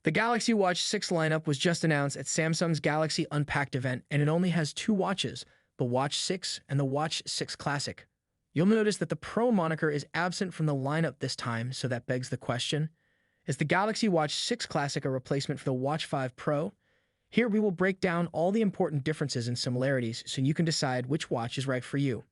The Galaxy Watch 6 lineup was just announced at Samsung's Galaxy Unpacked event, and it only has two watches, the Watch 6 and the Watch 6 Classic. You'll notice that the Pro moniker is absent from the lineup this time, so that begs the question, is the Galaxy Watch 6 Classic a replacement for the Watch 5 Pro? Here we will break down all the important differences and similarities so you can decide which watch is right for you.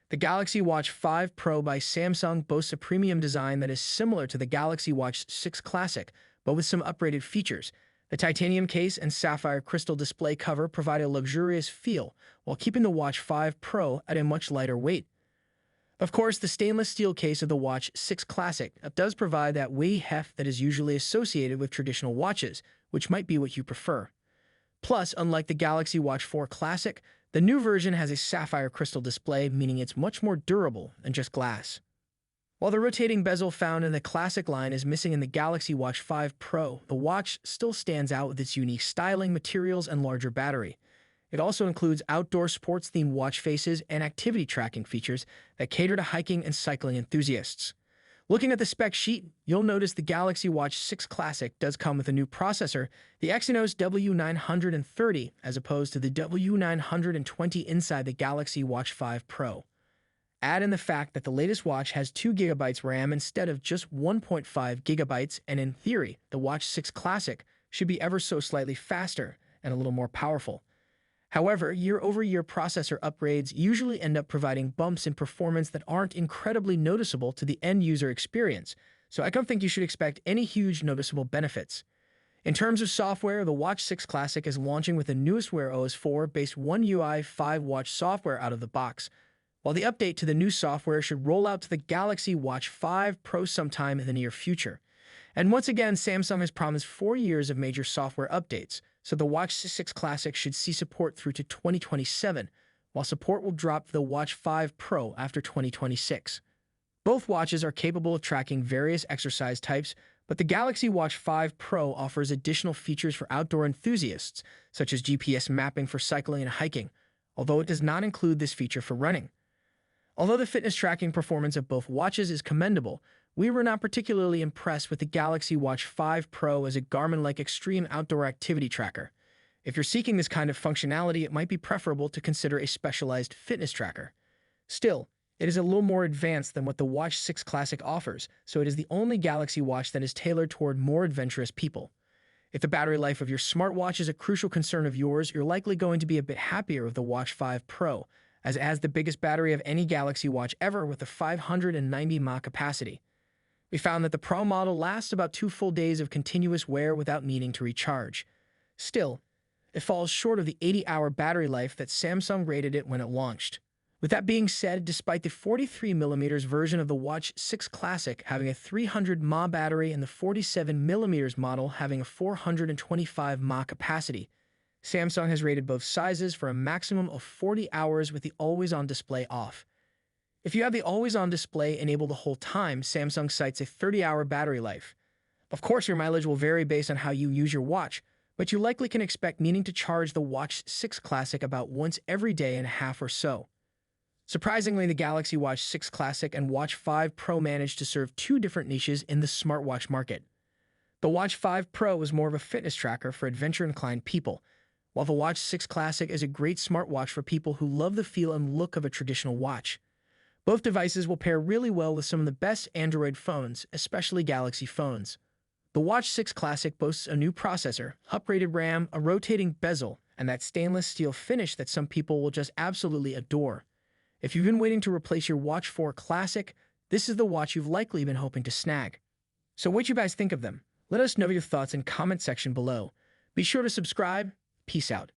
The Galaxy Watch 5 Pro by Samsung boasts a premium design that is similar to the Galaxy Watch 6 Classic, but with some upgraded features. The titanium case and sapphire crystal display cover provide a luxurious feel, while keeping the Watch 5 Pro at a much lighter weight. Of course, the stainless steel case of the Watch 6 Classic does provide that weight heft that is usually associated with traditional watches, which might be what you prefer. Plus, unlike the Galaxy Watch 4 Classic, the new version has a sapphire crystal display, meaning it's much more durable than just glass. While the rotating bezel found in the Classic line is missing in the Galaxy Watch 5 Pro, the watch still stands out with its unique styling, materials, and larger battery. It also includes outdoor sports-themed watch faces and activity tracking features that cater to hiking and cycling enthusiasts. Looking at the spec sheet, you'll notice the Galaxy Watch 6 Classic does come with a new processor, the Exynos W930, as opposed to the W920 inside the Galaxy Watch 5 Pro. Add in the fact that the latest watch has 2 GB RAM instead of just 1.5 GB, and in theory, the Watch 6 Classic should be ever so slightly faster and a little more powerful. However, year-over-year processor upgrades usually end up providing bumps in performance that aren't incredibly noticeable to the end-user experience, so I don't think you should expect any huge noticeable benefits. In terms of software, the Watch 6 Classic is launching with the newest WearOS 4-based One UI 5 watch software out of the box, while the update to the new software should roll out to the Galaxy Watch 5 Pro sometime in the near future. And once again, Samsung has promised 4 years of major software updates, so the Watch 6 Classic should see support through to 2027, while support will drop for the Watch 5 Pro after 2026. Both watches are capable of tracking various exercise types, but the Galaxy Watch 5 Pro offers additional features for outdoor enthusiasts, such as GPS mapping for cycling and hiking, although it does not include this feature for running. Although the fitness tracking performance of both watches is commendable, we were not particularly impressed with the Galaxy Watch 5 Pro as a Garmin-like extreme outdoor activity tracker. If you're seeking this kind of functionality, it might be preferable to consider a specialized fitness tracker. Still, it is a little more advanced than what the Watch 6 Classic offers, so it is the only Galaxy Watch that is tailored toward more adventurous people. If the battery life of your smartwatch is a crucial concern of yours, you're likely going to be a bit happier with the Watch 5 Pro, as it has the biggest battery of any Galaxy Watch ever with a 590 mAh capacity. We found that the Pro model lasts about 2 full days of continuous wear without needing to recharge. Still, it falls short of the 80-hour battery life that Samsung rated it when it launched. With that being said, despite the 43mm version of the Watch 6 Classic having a 300 mAh battery and the 47mm model having a 425 mAh capacity, Samsung has rated both sizes for a maximum of 40 hours with the always-on display off. If you have the always-on display enabled the whole time, Samsung cites a 30-hour battery life. Of course, your mileage will vary based on how you use your watch, but you likely can expect needing to charge the Watch 6 Classic about once every day and a half or so. Surprisingly, the Galaxy Watch 6 Classic and Watch 5 Pro managed to serve two different niches in the smartwatch market. The Watch 5 Pro is more of a fitness tracker for adventure-inclined people, while the Watch 6 Classic is a great smartwatch for people who love the feel and look of a traditional watch. Both devices will pair really well with some of the best Android phones, especially Galaxy phones. The Watch 6 Classic boasts a new processor, upgraded RAM, a rotating bezel, and that stainless steel finish that some people will just absolutely adore. If you've been waiting to replace your Watch 4 Classic, this is the watch you've likely been hoping to snag. So what do you guys think of them? Let us know your thoughts in comment section below. Be sure to subscribe. Peace out.